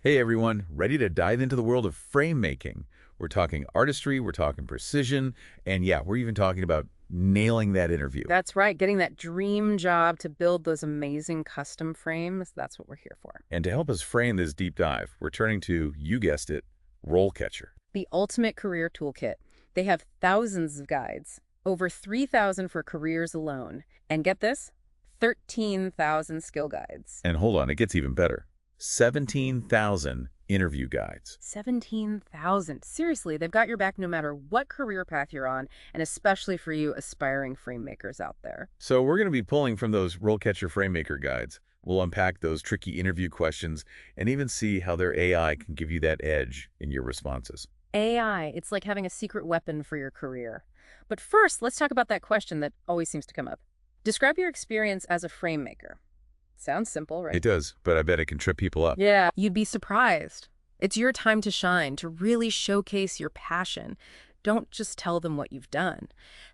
Hey everyone, ready to dive into the world of frame making? We're talking artistry, we're talking precision, and yeah, we're even talking about nailing that interview. That's right, getting that dream job to build those amazing custom frames. That's what we're here for. And to help us frame this deep dive, we're turning to, you guessed it, RoleCatcher. The ultimate career toolkit. They have thousands of guides, over 3,000 for careers alone. And get this, 13,000 skill guides. And hold on, it gets even better. 17,000 interview guides. 17,000. Seriously, they've got your back no matter what career path you're on, and especially for you aspiring frame makers out there. So we're going to be pulling from those RoleCatcher FrameMaker guides. We'll unpack those tricky interview questions and even see how their AI can give you that edge in your responses. AI, it's like having a secret weapon for your career. But first, let's talk about that question that always seems to come up. Describe your experience as a frame maker. Sounds simple, right? It does, but I bet it can trip people up. Yeah, you'd be surprised. It's your time to shine, to really showcase your passion. Don't just tell them what you've done.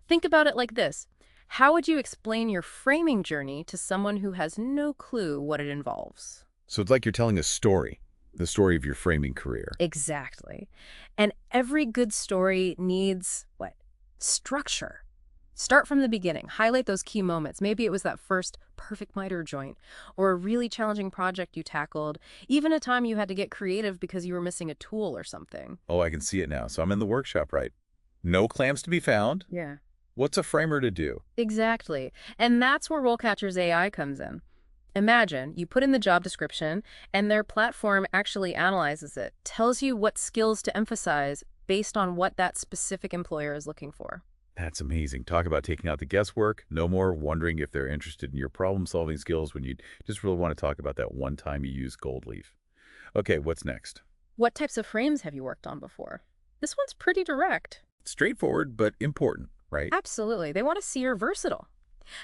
Think about it like this. How would you explain your framing journey to someone who has no clue what it involves? So it's like you're telling a story, the story of your framing career. Exactly. And every good story needs, what? Structure. Start from the beginning. Highlight those key moments. Maybe it was that first perfect miter joint, or a really challenging project you tackled, even a time you had to get creative because you were missing a tool or something. Oh, I can see it now. So I'm in the workshop, right? No clamps to be found. Yeah. What's a framer to do? Exactly. And that's where RoleCatcher's AI comes in. Imagine you put in the job description, and their platform actually analyzes it, tells you what skills to emphasize based on what that specific employer is looking for. That's amazing. Talk about taking out the guesswork. No more wondering if they're interested in your problem-solving skills when you just really want to talk about that one time you used gold leaf. Okay, what's next? What types of frames have you worked on before? This one's pretty direct. Straightforward, but important, right? Absolutely. They want to see you're versatile.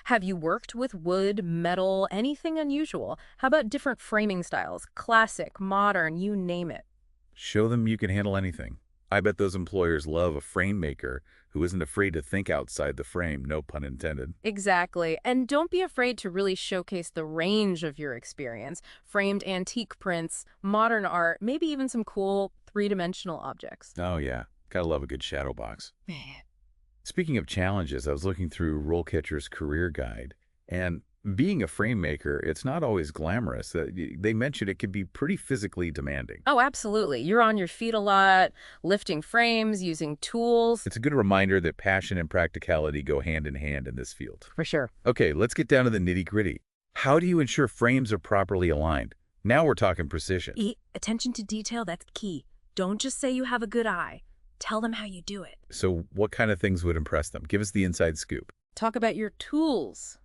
Have you worked with wood, metal, anything unusual? How about different framing styles? Classic, modern, you name it. Show them you can handle anything. I bet those employers love a frame maker who isn't afraid to think outside the frame, no pun intended. Exactly. And don't be afraid to really showcase the range of your experience. Framed antique prints, modern art, maybe even some cool three-dimensional objects. Oh yeah, gotta love a good shadow box. Man. Speaking of challenges, I was looking through RoleCatcher's career guide, and being a frame maker, it's not always glamorous. They mentioned it can be pretty physically demanding. Oh, absolutely. You're on your feet a lot, lifting frames, using tools. It's a good reminder that passion and practicality go hand in hand in this field. For sure. Okay, let's get down to the nitty-gritty. How do you ensure frames are properly aligned? Now we're talking precision. Attention to detail, that's key. Don't just say you have a good eye. Tell them how you do it. So what kind of things would impress them? Give us the inside scoop. Talk about your tools.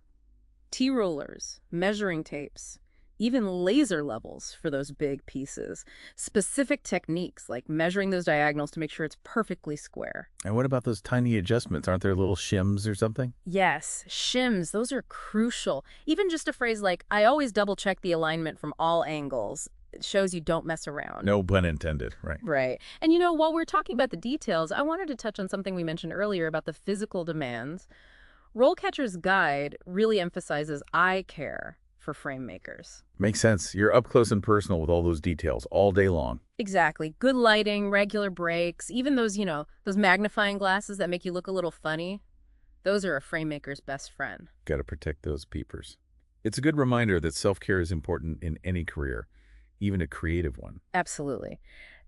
T-rollers, measuring tapes, even laser levels for those big pieces. Specific techniques like measuring those diagonals to make sure it's perfectly square. And what about those tiny adjustments? Aren't there little shims or something? Yes, shims, those are crucial. Even just a phrase like, I always double check the alignment from all angles. It shows you don't mess around. No pun intended, right? Right. And while we're talking about the details, I wanted to touch on something we mentioned earlier about the physical demands. RoleCatcher's guide really emphasizes eye care for frame makers. Makes sense. You're up close and personal with all those details all day long. Exactly. Good lighting, regular breaks, even those, those magnifying glasses that make you look a little funny. Those are a frame maker's best friend. Got to protect those peepers. It's a good reminder that self-care is important in any career, even a creative one. Absolutely.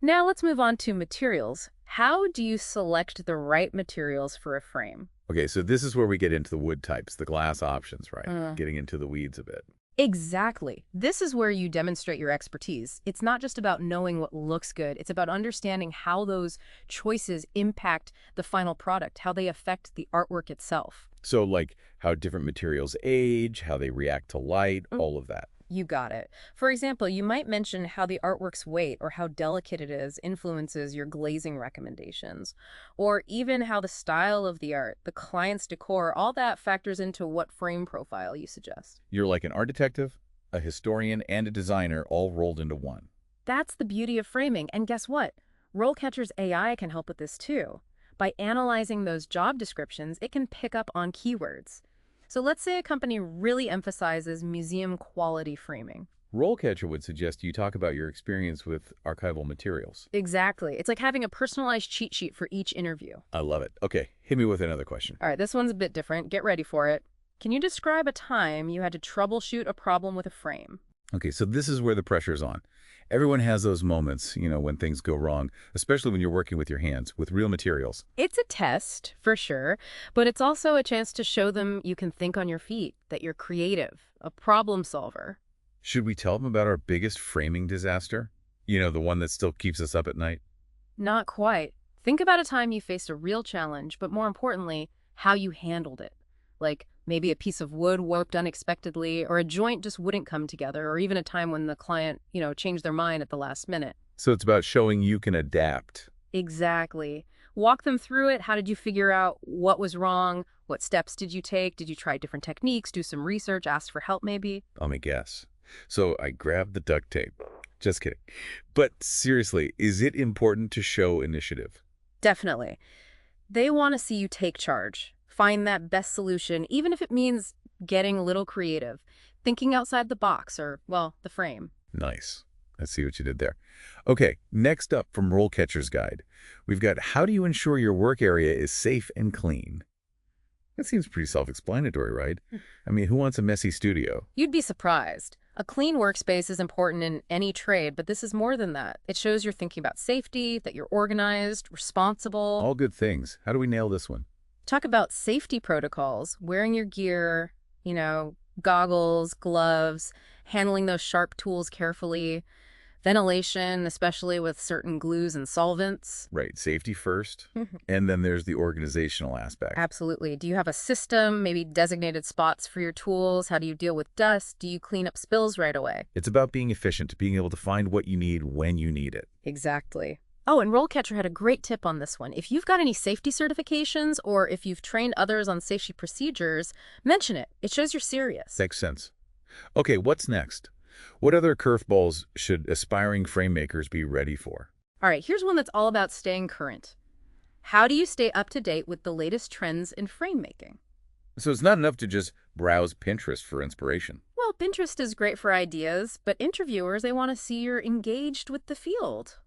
Now let's move on to materials. How do you select the right materials for a frame? Okay, so this is where we get into the wood types, the glass options, right? Getting into the weeds a bit. Exactly. This is where you demonstrate your expertise. It's not just about knowing what looks good. It's about understanding how those choices impact the final product, how they affect the artwork itself. So like how different materials age, how they react to light, all of that. You got it. For example, you might mention how the artwork's weight or how delicate it is influences your glazing recommendations, or even how the style of the art, the client's decor, all that factors into what frame profile you suggest. You're like an art detective, a historian, and a designer all rolled into one. That's the beauty of framing. And guess what? RoleCatcher's AI can help with this too. By analyzing those job descriptions, it can pick up on keywords. So let's say a company really emphasizes museum quality framing. RoleCatcher would suggest you talk about your experience with archival materials. Exactly. It's like having a personalized cheat sheet for each interview. I love it. Okay, hit me with another question. All right, this one's a bit different. Get ready for it. Can you describe a time you had to troubleshoot a problem with a frame? Okay, so this is where the pressure's on. Everyone has those moments, when things go wrong, especially when you're working with your hands, with real materials. It's a test, for sure, but it's also a chance to show them you can think on your feet, that you're creative, a problem solver. Should we tell them about our biggest framing disaster? The one that still keeps us up at night? Not quite. Think about a time you faced a real challenge, but more importantly, how you handled it. Like maybe a piece of wood warped unexpectedly, or a joint just wouldn't come together, or even a time when the client, changed their mind at the last minute. So it's about showing you can adapt. Exactly. Walk them through it. How did you figure out what was wrong? What steps did you take? Did you try different techniques, do some research, ask for help maybe? Let me guess. So I grabbed the duct tape. Just kidding. But seriously, is it important to show initiative? Definitely. They want to see you take charge, find that best solution, even if it means getting a little creative, thinking outside the box or, well, the frame. Nice. I see what you did there. Okay, next up from RoleCatcher's Guide, we've got how do you ensure your work area is safe and clean? That seems pretty self-explanatory, right? I mean, who wants a messy studio? You'd be surprised. A clean workspace is important in any trade, but this is more than that. It shows you're thinking about safety, that you're organized, responsible. All good things. How do we nail this one? Talk about safety protocols, wearing your gear, goggles, gloves, handling those sharp tools carefully, ventilation, especially with certain glues and solvents. Right, safety first, and then there's the organizational aspect. Absolutely. Do you have a system, maybe designated spots for your tools? How do you deal with dust? Do you clean up spills right away? It's about being efficient, being able to find what you need when you need it. Exactly. Oh, and RoleCatcher had a great tip on this one. If you've got any safety certifications or if you've trained others on safety procedures, mention it. It shows you're serious. Makes sense. Okay, what's next? What other curveballs should aspiring frame makers be ready for? All right, here's one that's all about staying current. How do you stay up to date with the latest trends in frame making? So it's not enough to just browse Pinterest for inspiration. Well, Pinterest is great for ideas, but interviewers, they want to see you're engaged with the field.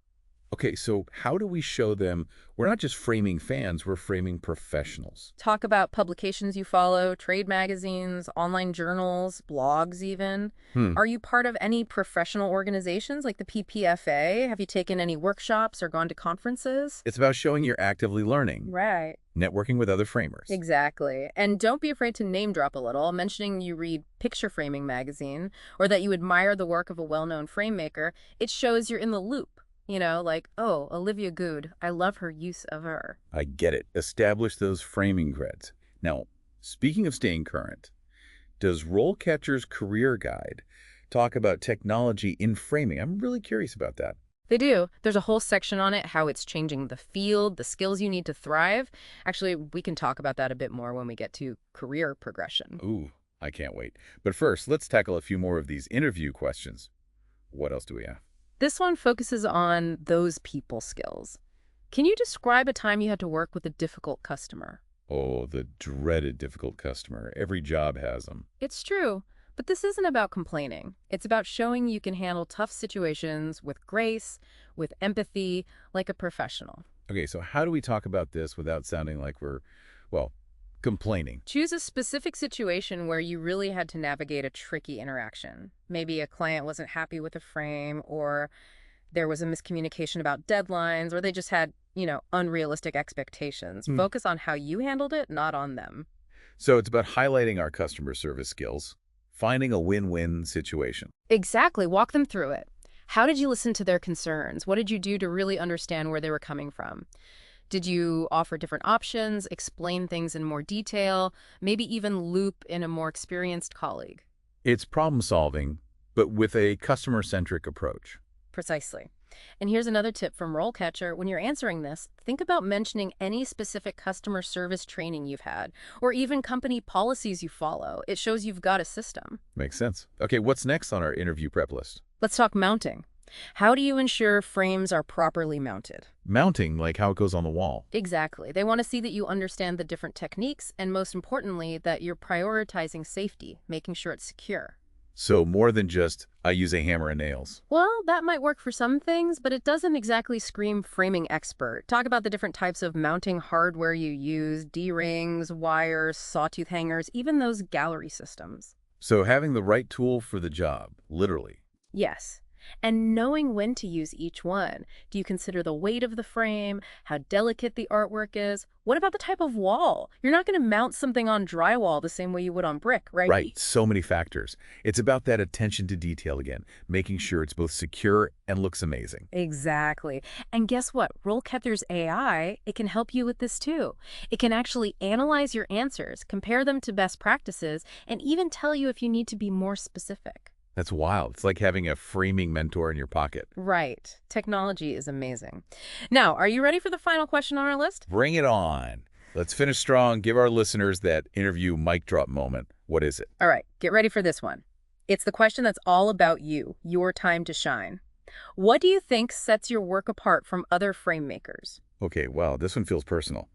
Okay, so how do we show them we're not just framing fans, we're framing professionals? Talk about publications you follow, trade magazines, online journals, blogs even. Are you part of any professional organizations like the PPFA? Have you taken any workshops or gone to conferences? It's about showing you're actively learning, Right. networking with other framers. Exactly. And don't be afraid to name drop a little, mentioning you read Picture Framing magazine or that you admire the work of a well-known frame maker. It shows you're in the loop. Like, oh, Olivia Good, I love her use of her. I get it. Establish those framing creds. Now, speaking of staying current, does RoleCatcher's Career Guide talk about technology in framing? I'm really curious about that. They do. There's a whole section on it, how it's changing the field, the skills you need to thrive. Actually, we can talk about that a bit more when we get to career progression. Ooh, I can't wait. But first, let's tackle a few more of these interview questions. What else do we have? This one focuses on those people skills. Can you describe a time you had to work with a difficult customer? Oh, the dreaded difficult customer. Every job has them. It's true, but this isn't about complaining. It's about showing you can handle tough situations with grace, with empathy, like a professional. Okay, so how do we talk about this without sounding like we're, complaining? Choose a specific situation where you really had to navigate a tricky interaction. Maybe a client wasn't happy with a frame, or there was a miscommunication about deadlines, or they just had, unrealistic expectations. Focus on how you handled it, not on them. So it's about highlighting our customer service skills, finding a win-win situation. Exactly. Walk them through it. How did you listen to their concerns? What did you do to really understand where they were coming from? Did you offer different options, explain things in more detail, maybe even loop in a more experienced colleague? It's problem solving, but with a customer-centric approach. Precisely. And here's another tip from RoleCatcher. When you're answering this, think about mentioning any specific customer service training you've had, or even company policies you follow. It shows you've got a system. Makes sense. Okay, what's next on our interview prep list? Let's talk mounting. How do you ensure frames are properly mounted? Mounting, like how it goes on the wall. Exactly. They want to see that you understand the different techniques, and most importantly, that you're prioritizing safety, making sure it's secure. So more than just, I use a hammer and nails. Well, that might work for some things, but it doesn't exactly scream framing expert. Talk about the different types of mounting hardware you use, D-rings, wires, sawtooth hangers, even those gallery systems. So having the right tool for the job, literally. Yes. And knowing when to use each one. Do you consider the weight of the frame, how delicate the artwork is? What about the type of wall? You're not going to mount something on drywall the same way you would on brick, right? Right, so many factors. It's about that attention to detail again, making sure it's both secure and looks amazing. Exactly. And guess what? RoleCatcher's AI, it can help you with this too. It can actually analyze your answers, compare them to best practices, and even tell you if you need to be more specific. That's wild. It's like having a framing mentor in your pocket. Right. Technology is amazing. Now, are you ready for the final question on our list? Bring it on. Let's finish strong. Give our listeners that interview mic drop moment. What is it? All right, get ready for this one. It's the question that's all about you, your time to shine. What do you think sets your work apart from other frame makers? Okay, wow, this one feels personal.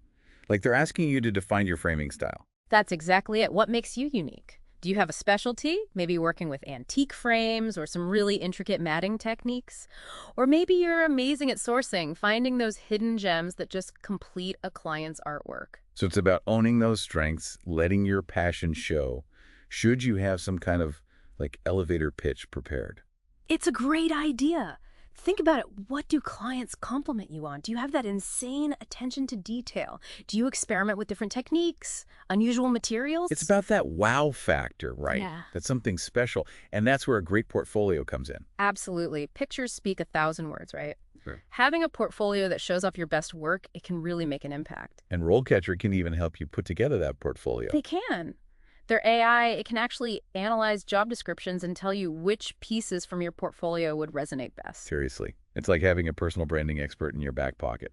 Like they're asking you to define your framing style. That's exactly it. What makes you unique? Do you have a specialty? Maybe working with antique frames or some really intricate matting techniques? Or maybe you're amazing at sourcing, finding those hidden gems that just complete a client's artwork. So it's about owning those strengths, letting your passion show. Should you have some kind of like elevator pitch prepared? It's a great idea. Think about it. What do clients compliment you on? Do you have that insane attention to detail? Do you experiment with different techniques, unusual materials? It's about that wow factor, right? Yeah. That's something special. And that's where a great portfolio comes in. Absolutely. Pictures speak 1,000 words, right? Sure. Having a portfolio that shows off your best work, it can really make an impact. And RoleCatcher can even help you put together that portfolio. They can. Their AI, it can actually analyze job descriptions and tell you which pieces from your portfolio would resonate best. Seriously. It's like having a personal branding expert in your back pocket.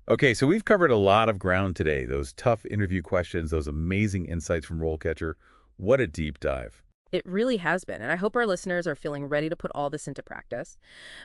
Okay, so we've covered a lot of ground today. Those tough interview questions, those amazing insights from RoleCatcher. What a deep dive. It really has been, and I hope our listeners are feeling ready to put all this into practice.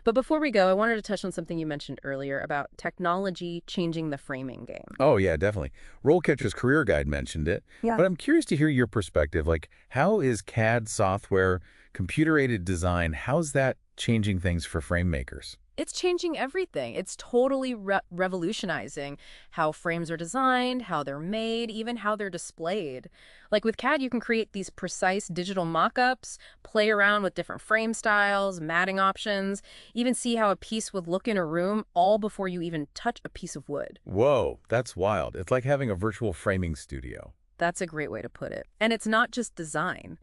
But before we go, I wanted to touch on something you mentioned earlier about technology changing the framing game. Oh, yeah, definitely. RoleCatcher's career guide mentioned it. Yeah. But I'm curious to hear your perspective. Like, how is CAD software, computer-aided design, how's that changing things for frame makers? It's changing everything. It's totally revolutionizing how frames are designed, how they're made, even how they're displayed. Like with CAD, you can create these precise digital mock-ups, play around with different frame styles, matting options, even see how a piece would look in a room all before you even touch a piece of wood. Whoa, that's wild. It's like having a virtual framing studio. That's a great way to put it. And it's not just design.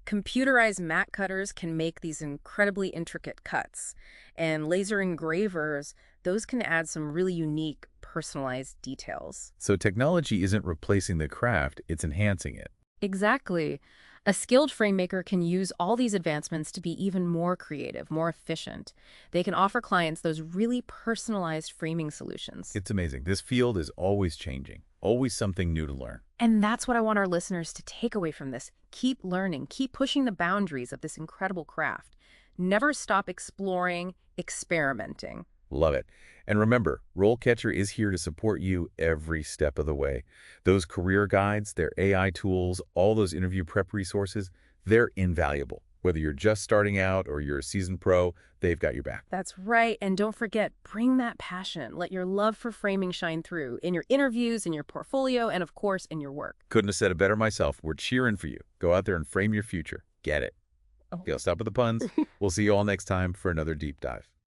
Computerized mat cutters can make these incredibly intricate cuts, and laser engravers, those can add some really unique, personalized details. So technology isn't replacing the craft, it's enhancing it. Exactly. A skilled frame maker can use all these advancements to be even more creative, more efficient. They can offer clients those really personalized framing solutions. It's amazing. This field is always changing, always something new to learn. And that's what I want our listeners to take away from this. Keep learning, keep pushing the boundaries of this incredible craft. Never stop exploring, experimenting. Love it. And remember, RoleCatcher is here to support you every step of the way. Those career guides, their AI tools, all those interview prep resources, they're invaluable. Whether you're just starting out or you're a seasoned pro, they've got your back. That's right. And don't forget, bring that passion. Let your love for framing shine through in your interviews, in your portfolio, and of course, in your work. Couldn't have said it better myself. We're cheering for you. Go out there and frame your future. Get it. Oh. Okay, I'll stop with the puns. We'll see you all next time for another deep dive.